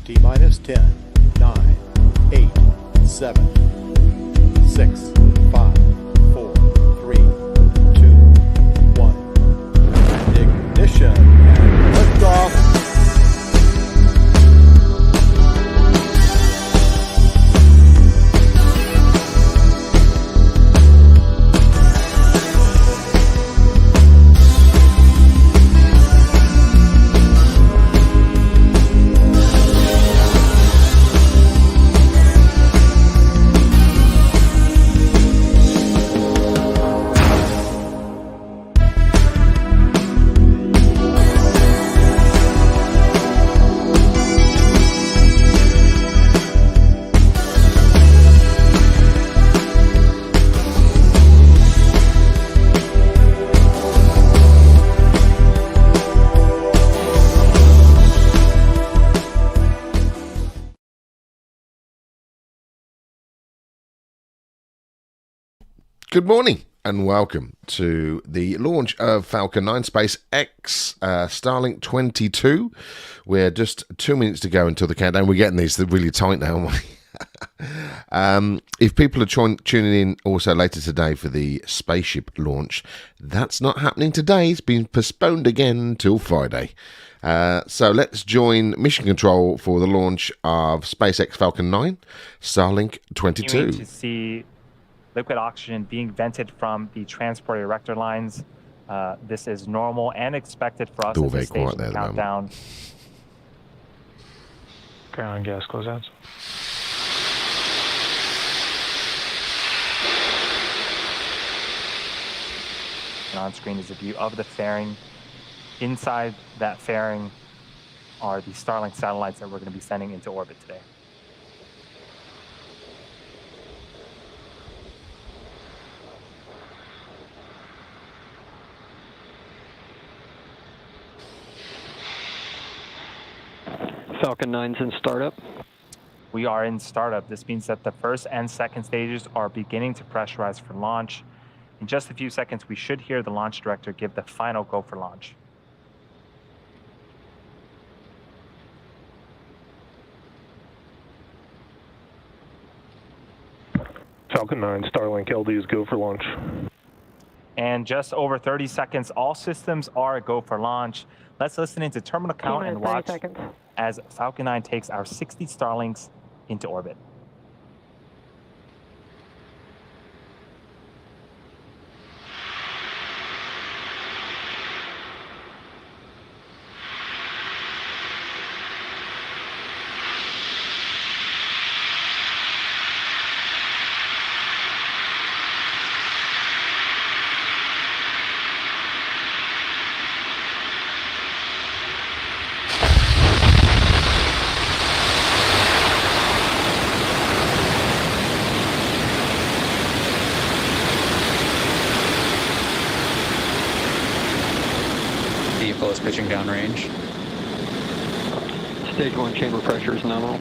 T-minus 10, 9, 8, 7, 6, 5, 4, 3, 2, 1. Ignition and liftoff. Good morning and welcome to the launch of Falcon 9 SpaceX Starlink 22. We're just 2 minutes to go until the countdown. We're getting these really tight now, aren't we? If people are tuning in also later today for the spaceship launch, that's not happening today. It's been postponed again until Friday. So let's join Mission Control for the launch of SpaceX Falcon 9 Starlink 22. You need to see liquid oxygen being vented from the transport erector lines. This is normal and expected for us They're all at this very stage quiet of the there at the countdown. Ground gas closeouts. And on screen is a view of the fairing. Inside that fairing are the Starlink satellites that we're going to be sending into orbit today. Falcon 9's in startup. We are in startup. This means that the first and second stages are beginning to pressurize for launch. In just a few seconds, we should hear the launch director give the final go for launch. Falcon 9, Starlink LDs go for launch. And just over 30 seconds, all systems are a go for launch. Let's listen into terminal count and watch as Falcon 9 takes our 60 Starlinks into orbit. Vehicle is pitching downrange. Stage 1 chamber pressure is nominal.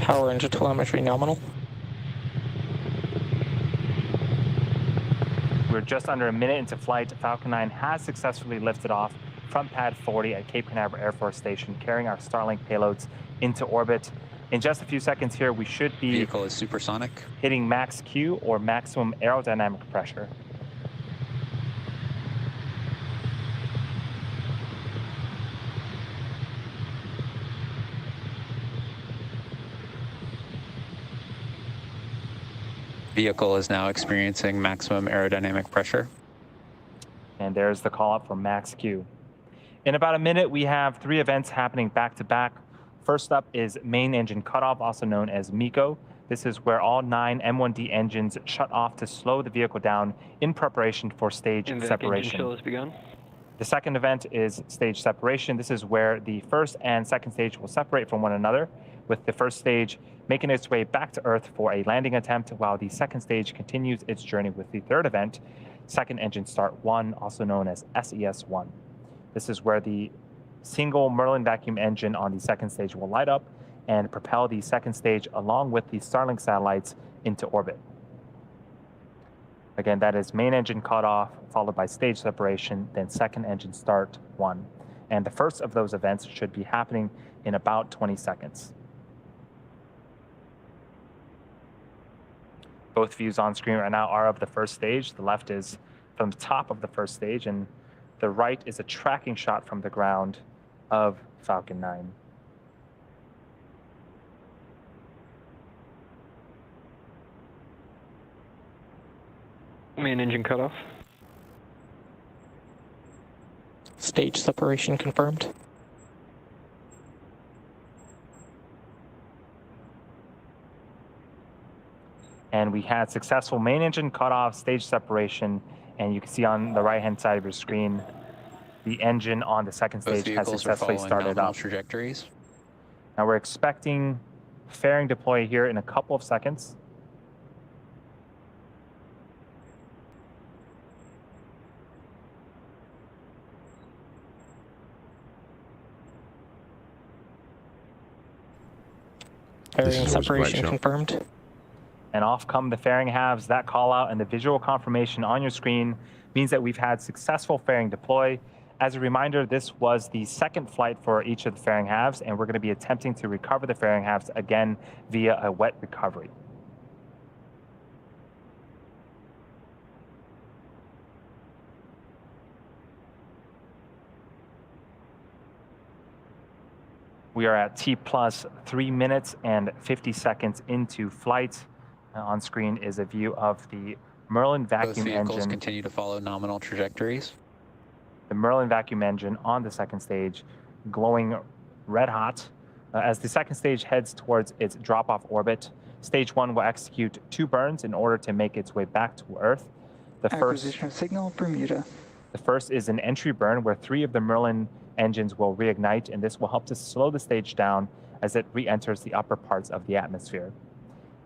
Power into telemetry nominal. We're just under a minute into flight. Falcon 9 has successfully lifted off from Pad 40 at Cape Canaveral Air Force Station, carrying our Starlink payloads into orbit. In just a few seconds here, we should be Vehicle is supersonic. hitting max Q, or maximum aerodynamic pressure. Vehicle is now experiencing maximum aerodynamic pressure. And there's the call up for max Q. In about a minute, we have 3 events happening back to back. First up is main engine cutoff, also known as MECO. This is where all 9 M1D engines shut off to slow the vehicle down in preparation for stage separation. Engine chill has begun. The second event is stage separation. This is where the first and second stage will separate from one another. with the first stage making its way back to Earth for a landing attempt, while the second stage continues its journey with the third event, Second Engine Start 1, also known as SES-1. This is where the single Merlin vacuum engine on the second stage will light up and propel the second stage along with the Starlink satellites into orbit. Again, that is main engine cutoff, followed by stage separation, then second engine start 1. And the first of those events should be happening in about 20 seconds. Both views on screen right now are of the first stage. The left is from the top of the first stage, and the right is a tracking shot from the ground of Falcon 9. Main engine cutoff. Stage separation confirmed. And we had successful main engine cutoff, stage separation, and you can see on the right-hand side of your screen, the engine on the second Both stage has vehicles are successfully following started nominal up. trajectories. Now we're expecting fairing deploy here in a couple of seconds. Fairing is always a great separation shot. confirmed. And off come the fairing halves. That call out and the visual confirmation on your screen means that we've had successful fairing deploy. As a reminder, this was the second flight for each of the fairing halves, and we're going to be attempting to recover the fairing halves again via a wet recovery. We are at T plus 3 minutes and 50 seconds into flight. On screen is a view of the Merlin Both vacuum vehicles engine. continue to follow nominal trajectories. The Merlin vacuum engine on the second stage glowing red hot. As the second stage heads towards its drop-off orbit, stage 1 will execute 2 burns in order to make its way back to Earth. Acquisition of signal, Bermuda. The first is an entry burn where 3 of the Merlin engines will reignite, and this will help to slow the stage down as it re-enters the upper parts of the atmosphere.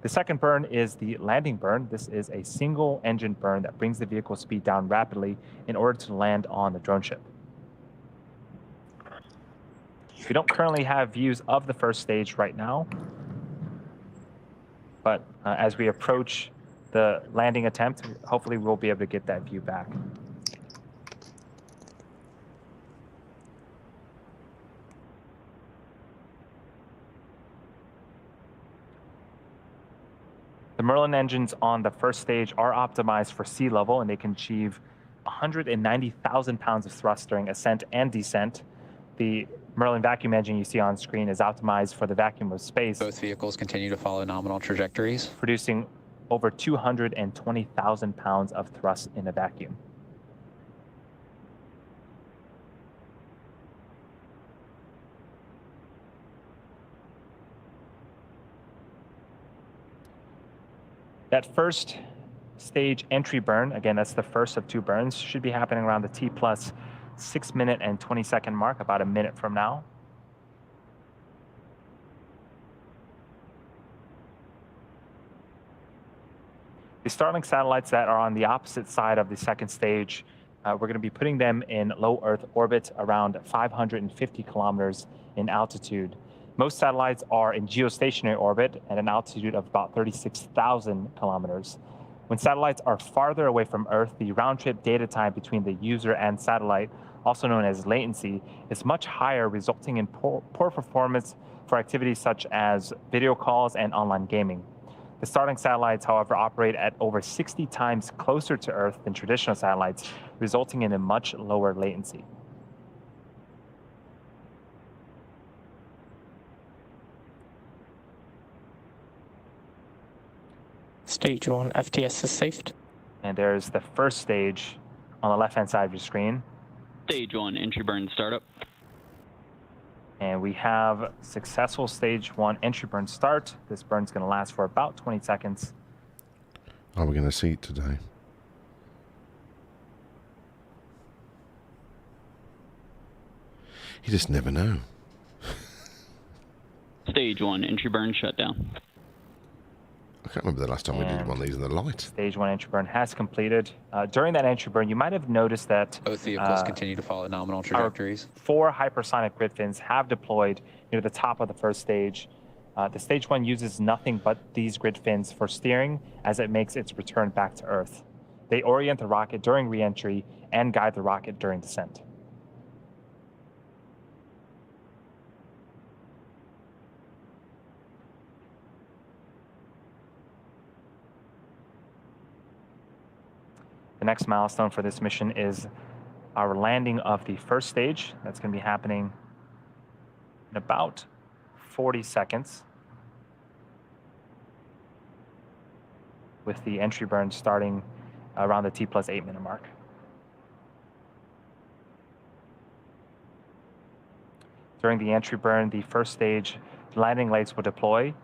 The second burn is the landing burn. This is a single engine burn that brings the vehicle speed down rapidly in order to land on the drone ship. We don't currently have views of the first stage right now, but as we approach the landing attempt, hopefully we'll be able to get that view back. The Merlin engines on the first stage are optimized for sea level, and they can achieve 190,000 pounds of thrust during ascent and descent. The Merlin vacuum engine you see on screen is optimized for the vacuum of space, Both vehicles continue to follow nominal trajectories. producing over 220,000 pounds of thrust in a vacuum. That first stage entry burn, again, that's the first of 2 burns, should be happening around the T plus 6 minute and 20 second mark, about a minute from now. The Starlink satellites that are on the opposite side of the second stage, we're going to be putting them in low Earth orbit around 550 kilometers in altitude. Most satellites are in geostationary orbit at an altitude of about 36,000 kilometers. When satellites are farther away from Earth, the round-trip data time between the user and satellite, also known as latency, is much higher, resulting in poor performance for activities such as video calls and online gaming. The Starlink satellites, however, operate at over 60 times closer to Earth than traditional satellites, resulting in a much lower latency. Stage 1 FTS is saved. And there's the first stage on the left-hand side of your screen. Stage 1 entry burn startup. And we have successful stage 1 entry burn start. This burn's going to last for about 20 seconds. Are we going to see it today? You just never know. Stage 1, entry burn shutdown. I can't remember the last time we did one of these in the light. Stage 1 entry burn has completed. During that entry burn, you might have noticed that Both vehicles continue to follow nominal trajectories. 4 hypersonic grid fins have deployed near the top of the first stage. The Stage 1 uses nothing but these grid fins for steering as it makes its return back to Earth. They orient the rocket during re-entry and guide the rocket during descent. The next milestone for this mission is our landing of the first stage. That's going to be happening in about 40 seconds, with the entry burn starting around the T+8 minute mark. During the entry burn, the first stage landing lights will deploy.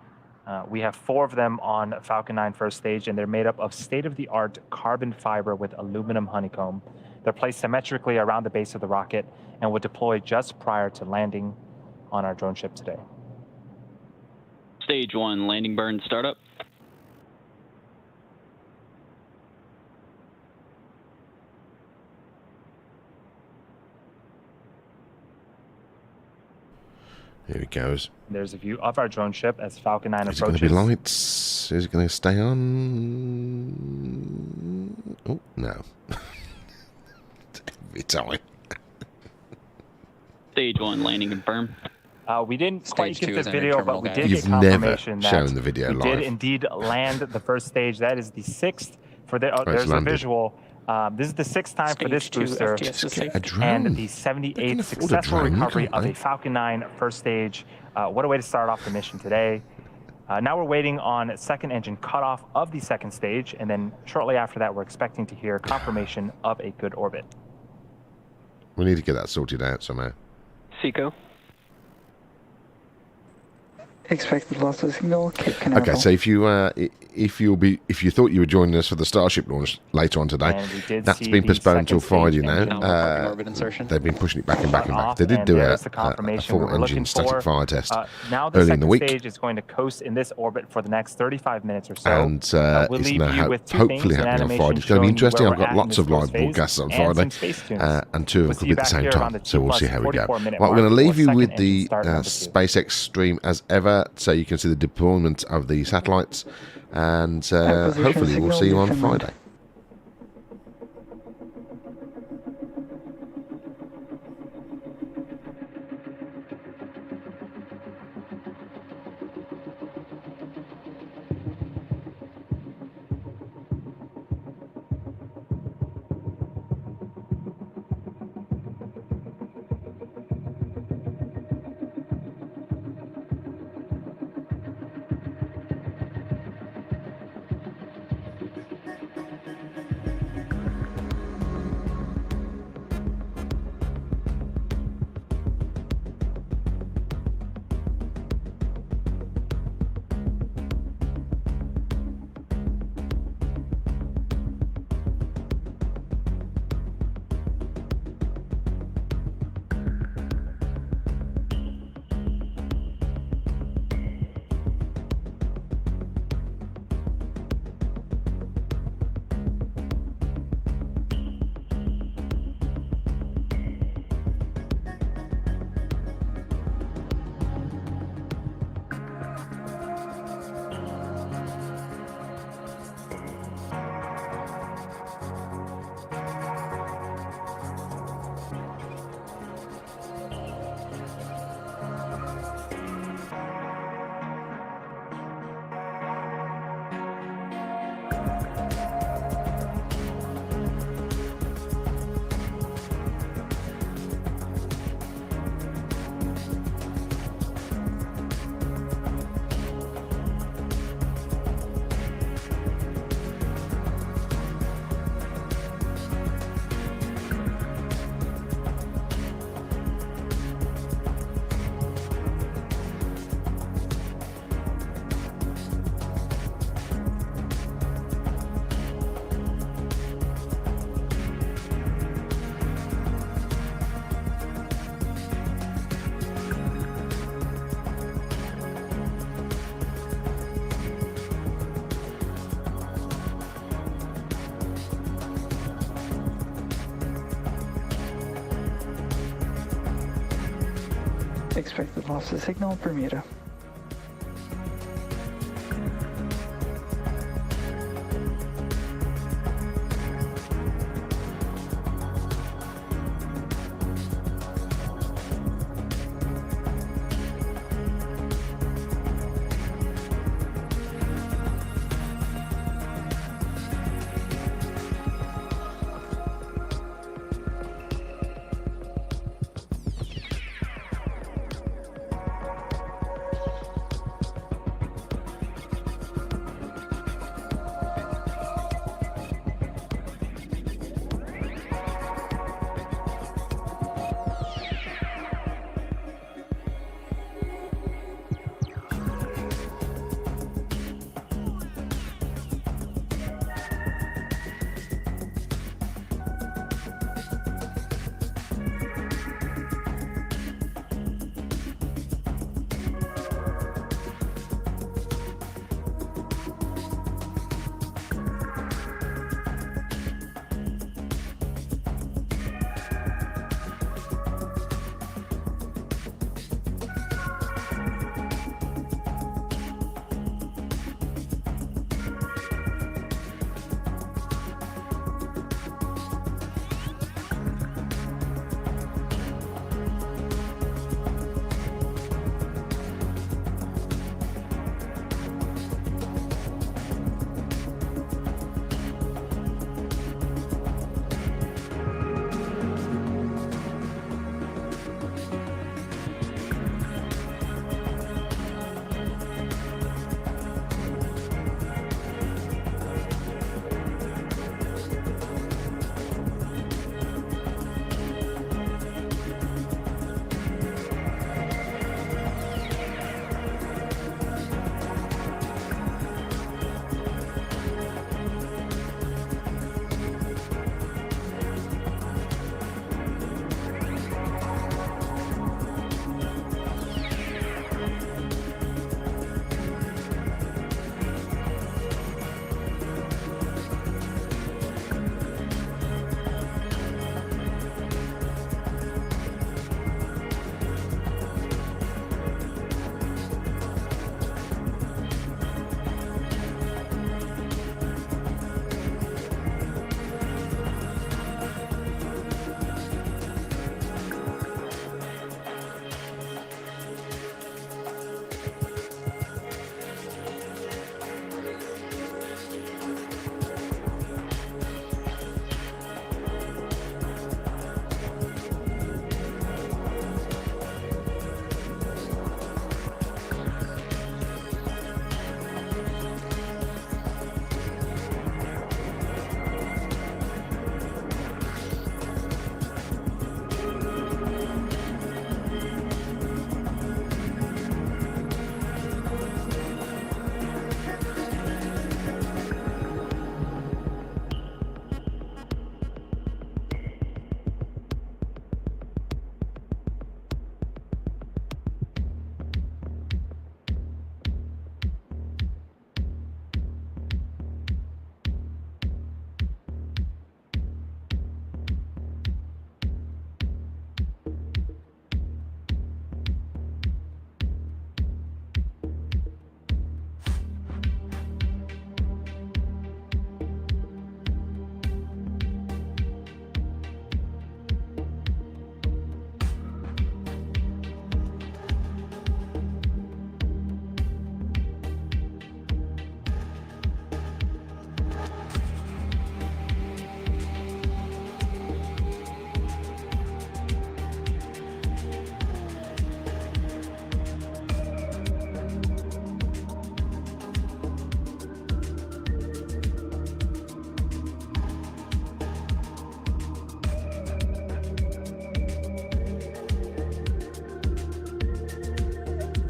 We have 4 of them on Falcon 9 first stage, and they're made up of state-of-the-art carbon fiber with aluminum honeycomb. They're placed symmetrically around the base of the rocket and will deploy just prior to landing on our drone ship today. Stage 1, landing burn startup. Here he goes. There's a view of our drone ship as Falcon 9 Is it going approaches. to be lights? Is it going to stay on? Oh, no. Every time. Stage 1, landing confirmed. We didn't quite Stage 2 get is the entering video, terminal but we gate. did You've get never confirmation that shown the video we live. did indeed land the first stage. That is the 6th for the. it's There's a landed. visual. This is the 6th time for this Stage 2 booster, FTS is safe. A drone. and the They can 78th afford a successful drone, recovery can't of they? a Falcon 9 first stage. What a way to start off the mission today. Now we're waiting on second engine cutoff of the second stage, and then shortly after that, we're expecting to hear confirmation of a good orbit. We need to get that sorted out somehow. Seco. Expected loss of signal, Cape Canaveral. Okay, so if you thought you were joining us for the Starship launch later on today, And we did that's see been the postponed second until Friday stage now. engine Nominal parking orbit insertion. They've been pushing it back and back and back. Off, They did and do a there's the confirmation we full were looking engine static for. fire test Now the early in second the week, stage is going to coast in this orbit for the next 35 minutes or so. and We'll it's leave now you with 2 hopefully things, an happening on animation Friday. It's going to be showing interesting. where I've we're got at lots in of this live first phase, broadcasts on and Friday, some space tunes. and 2 of them We'll could see be you at the back same here time. around the So we'll see how we go. 44 minute Right, we're going to mark leave for you second with engine the start number 2. SpaceX stream as ever, so you can see the deployment of the satellites, and Acquisition hopefully we'll signal see you on Newfoundland. Friday. Expected loss of signal, Bermuda.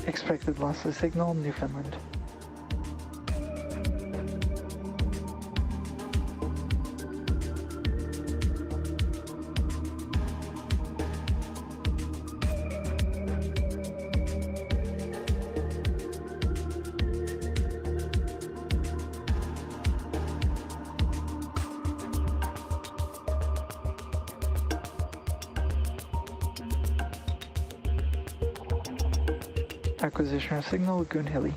Expected loss of signal, Newfoundland. Acquisition of signal, Lagoon Hilly.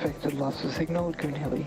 Suspected loss of signal at Goonhilly.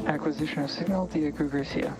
Acquisition of signal, Diego Garcia.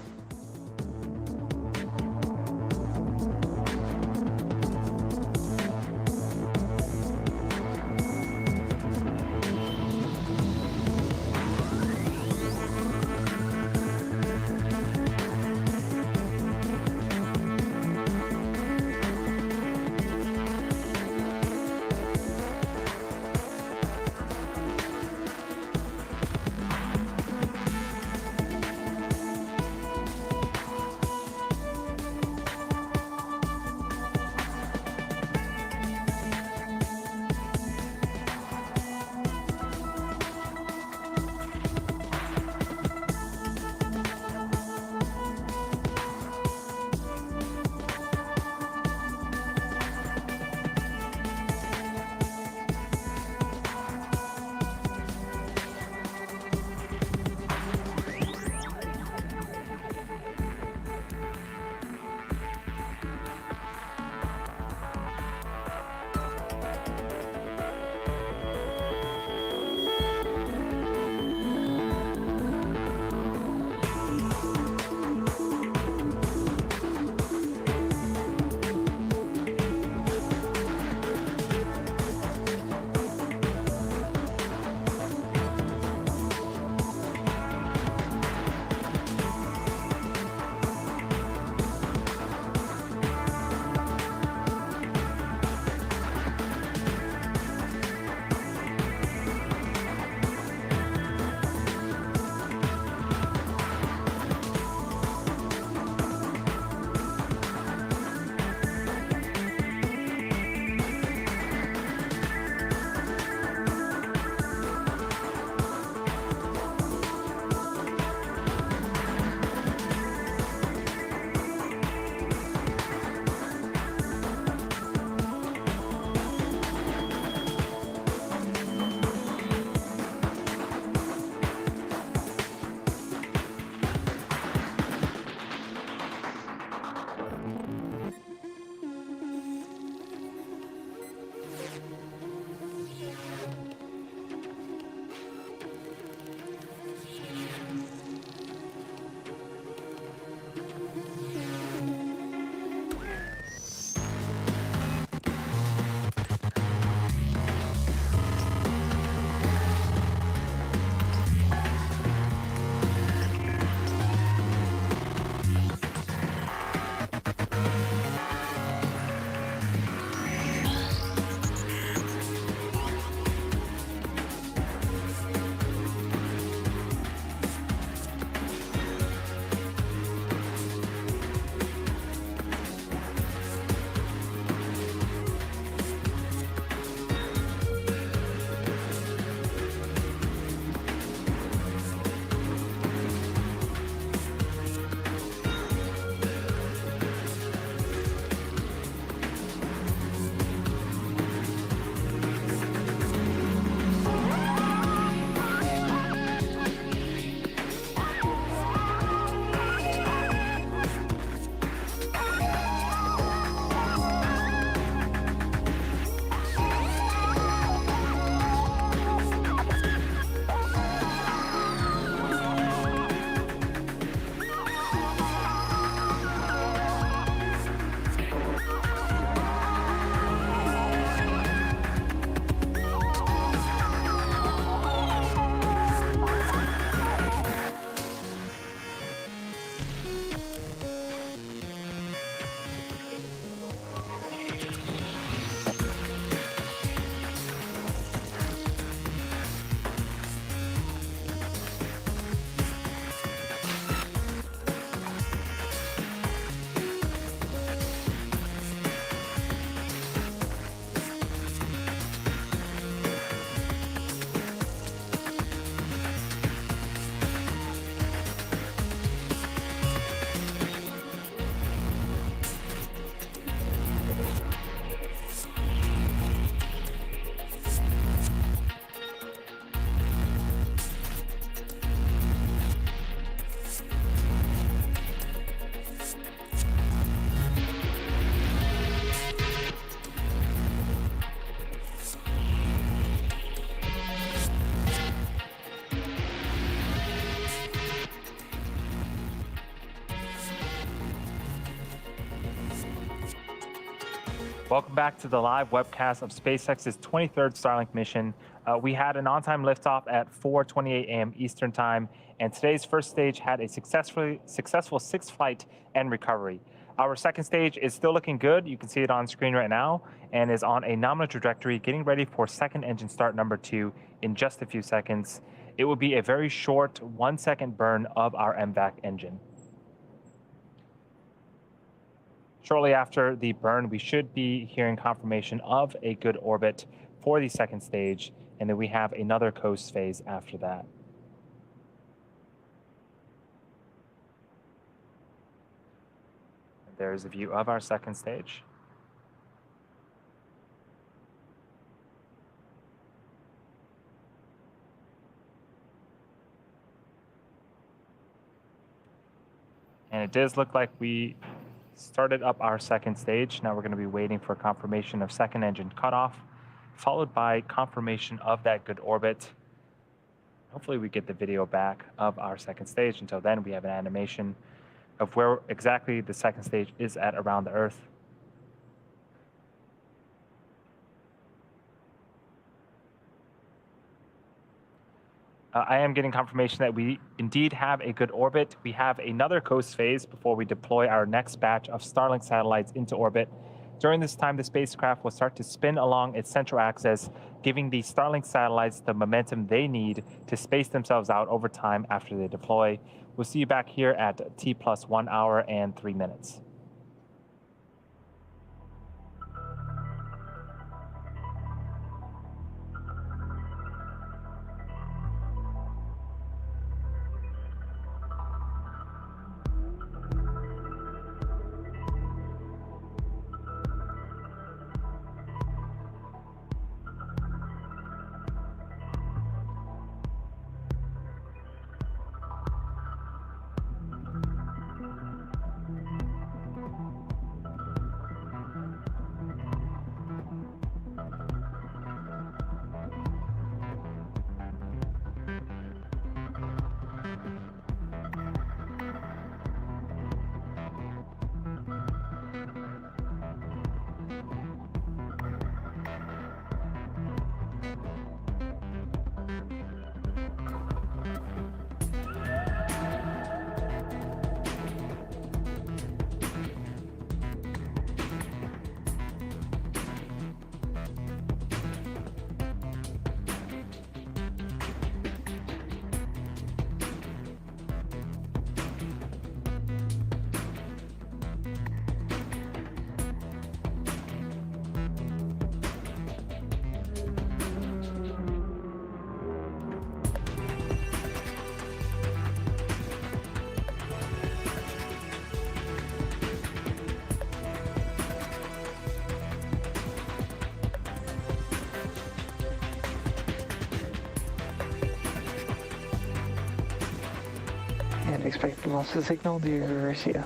Welcome back to the live webcast of SpaceX's 23rd Starlink mission. We had an on-time liftoff at 4:28 a.m. Eastern Time, and today's first stage had a successful sixth flight and recovery. Our second stage is still looking good. You can see it on screen right now, and is on a nominal trajectory, getting ready for second engine start number 2 in just a few seconds. It will be a very short 1-second burn of our MVAC engine. Shortly after the burn, we should be hearing confirmation of a good orbit for the second stage, and then we have another coast phase after that. There's a view of our second stage. And it does look like we started up our second stage. Now we're going to be waiting for confirmation of second engine cutoff, followed by confirmation of that good orbit. Hopefully we get the video back of our second stage. Until then, we have an animation of where exactly the second stage is at around the Earth. I am getting confirmation that we indeed have a good orbit. We have another coast phase before we deploy our next batch of Starlink satellites into orbit. During this time, the spacecraft will start to spin along its central axis, giving the Starlink satellites the momentum they need to space themselves out over time after they deploy. We'll see you back here at T+1 hour and 3 minutes. And expect loss of signal to Russia.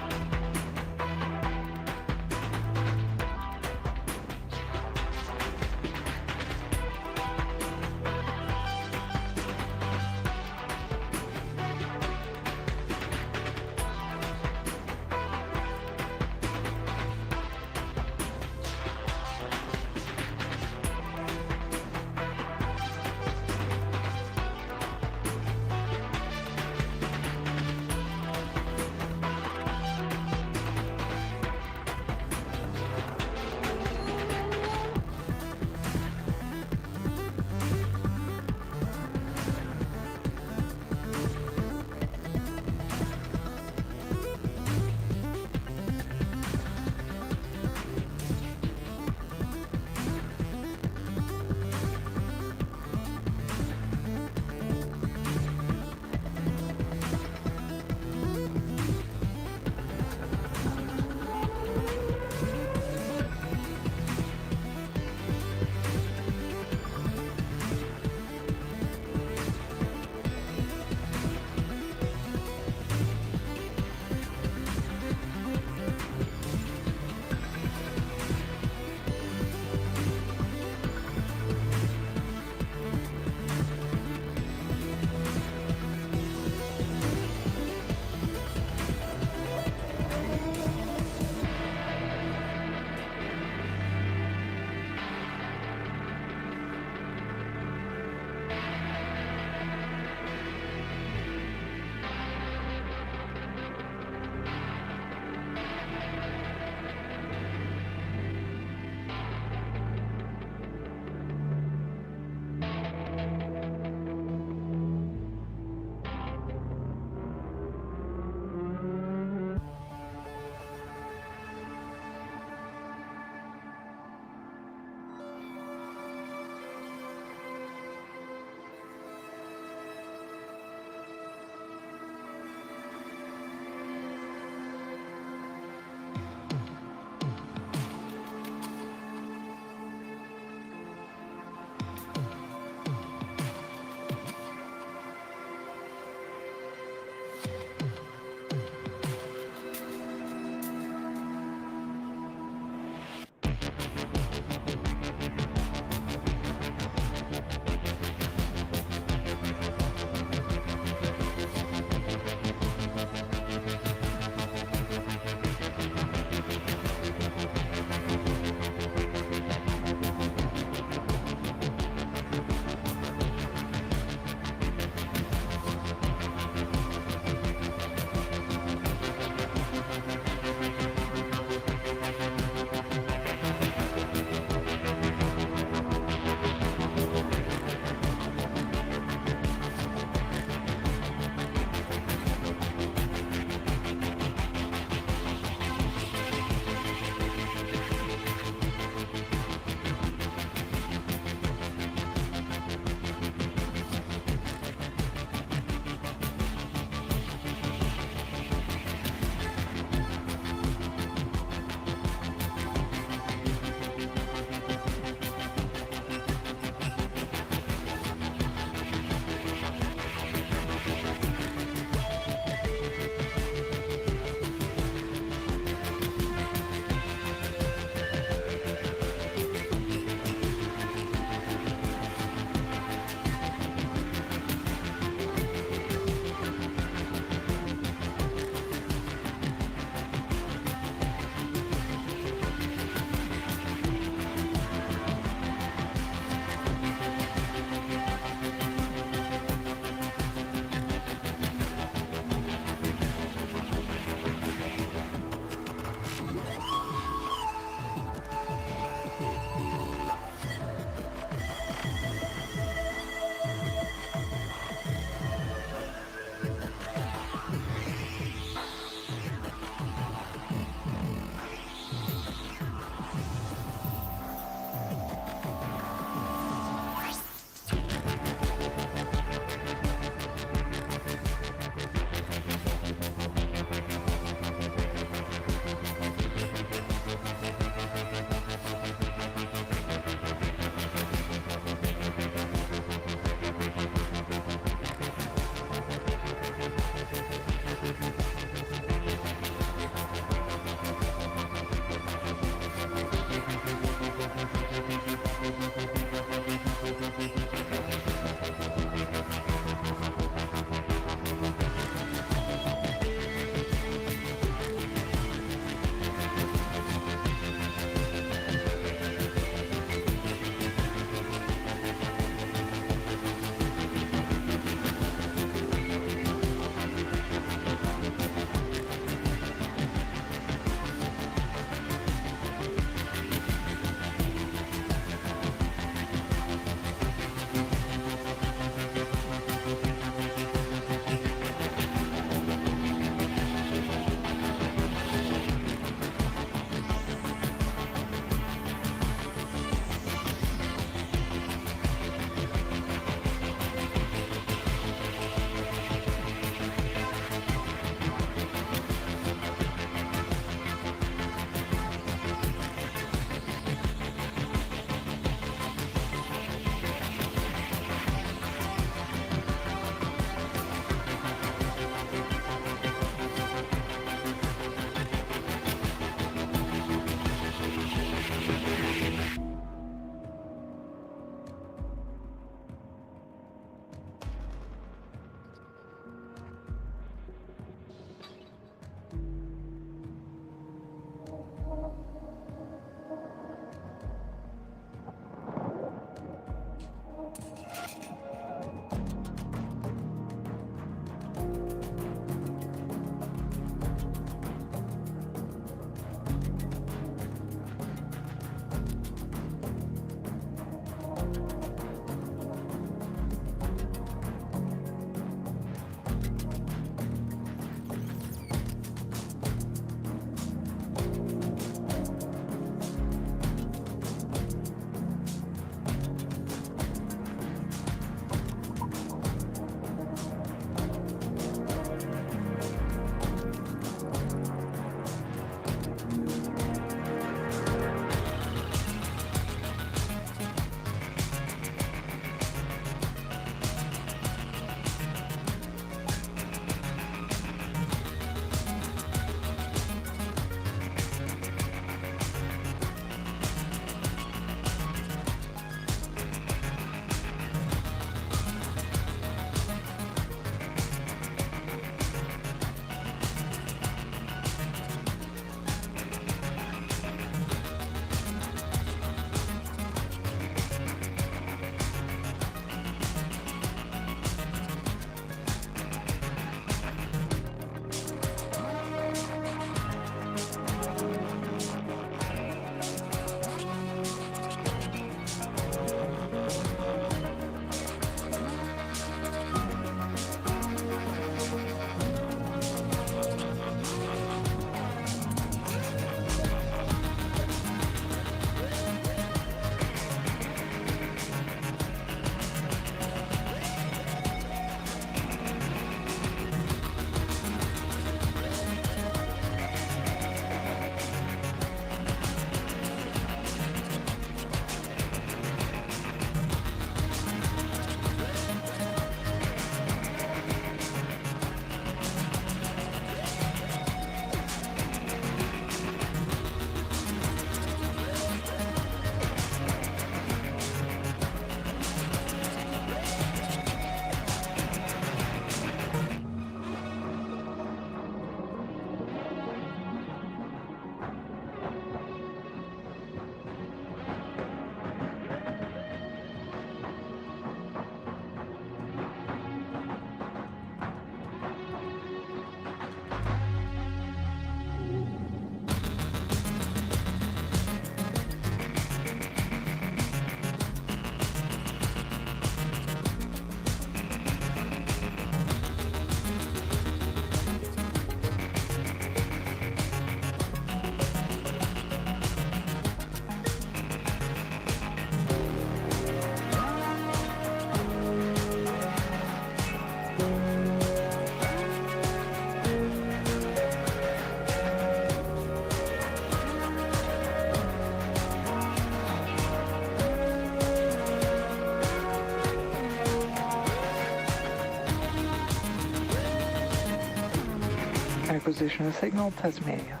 Acquisition of signal, Tasmania.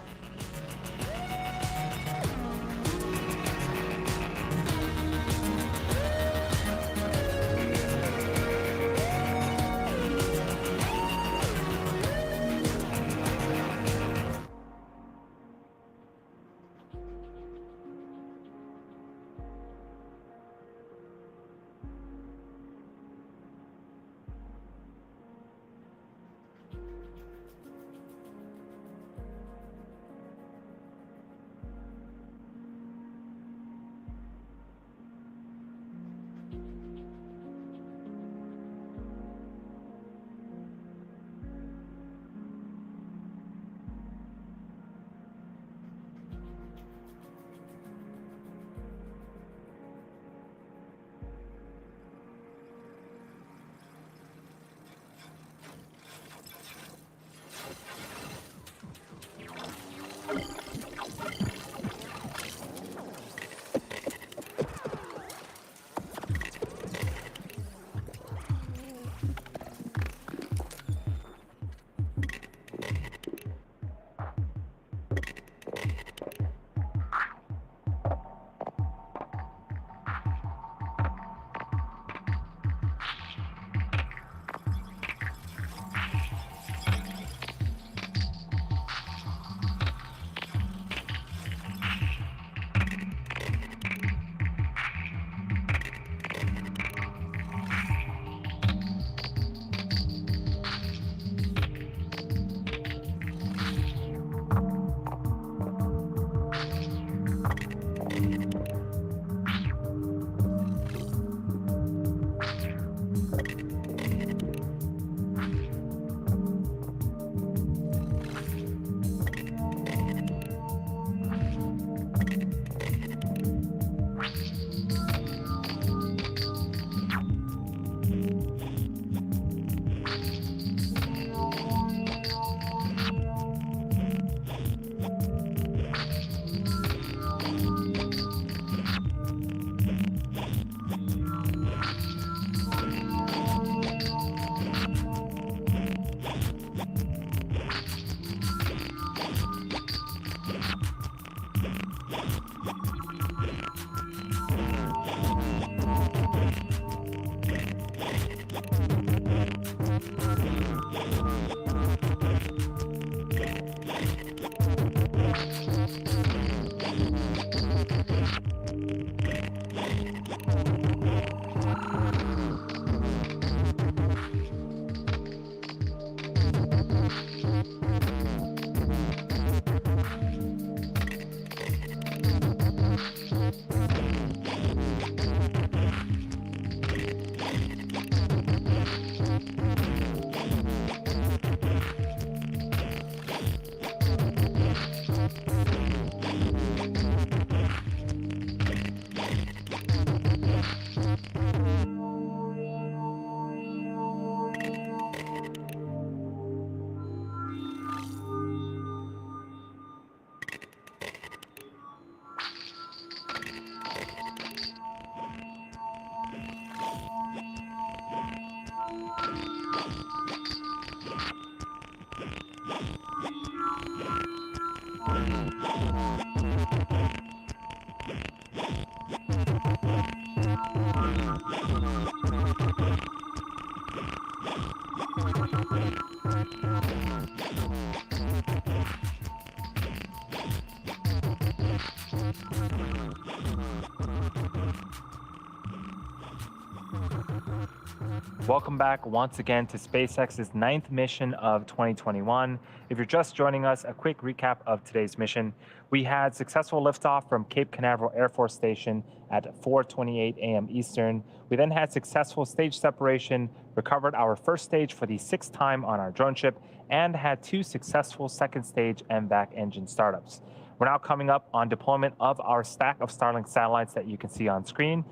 Welcome back once again to SpaceX's 9th mission of 2021. If you're just joining us, a quick recap of today's mission. We had successful liftoff from Cape Canaveral Air Force Station at 4:28 a.m. Eastern. We then had successful stage separation, recovered our first stage for the 6th time on our drone ship, and had 2 successful second stage MVAC engine startups. We're now coming up on deployment of our stack of Starlink satellites that you can see on screen.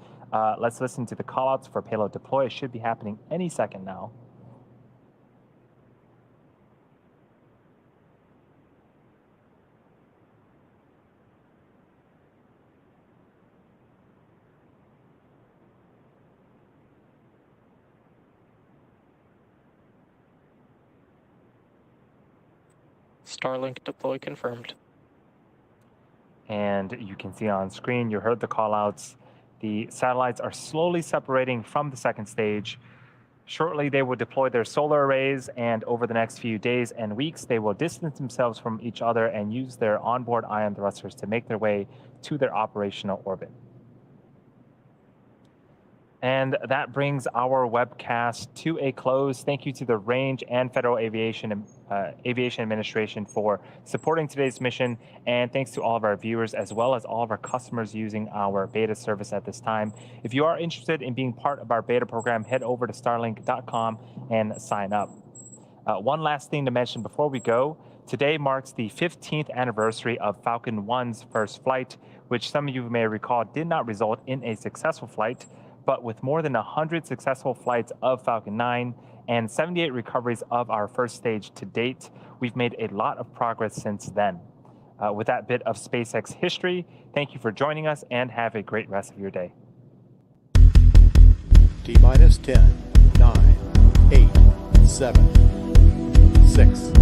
Let's listen to the callouts for payload deploy. It should be happening any second now. Starlink deploy confirmed. And you can see on screen, you heard the callouts. The satellites are slowly separating from the second stage. Shortly, they will deploy their solar arrays, and over the next few days and weeks, they will distance themselves from each other and use their onboard ion thrusters to make their way to their operational orbit. And that brings our webcast to a close. Thank you to the Range and Federal Aviation Administration for supporting today's mission. And thanks to all of our viewers, as well as all of our customers using our beta service at this time. If you are interested in being part of our beta program, head over to starlink.com and sign up. One last thing to mention before we go. Today marks the 15th anniversary of Falcon 1's first flight, which some of you may recall did not result in a successful flight. But with more than 100 successful flights of Falcon 9 and 78 recoveries of our first stage to date, we've made a lot of progress since then. With that bit of SpaceX history, thank you for joining us and have a great rest of your day. T-minus 10, 9, 8, 7, 6,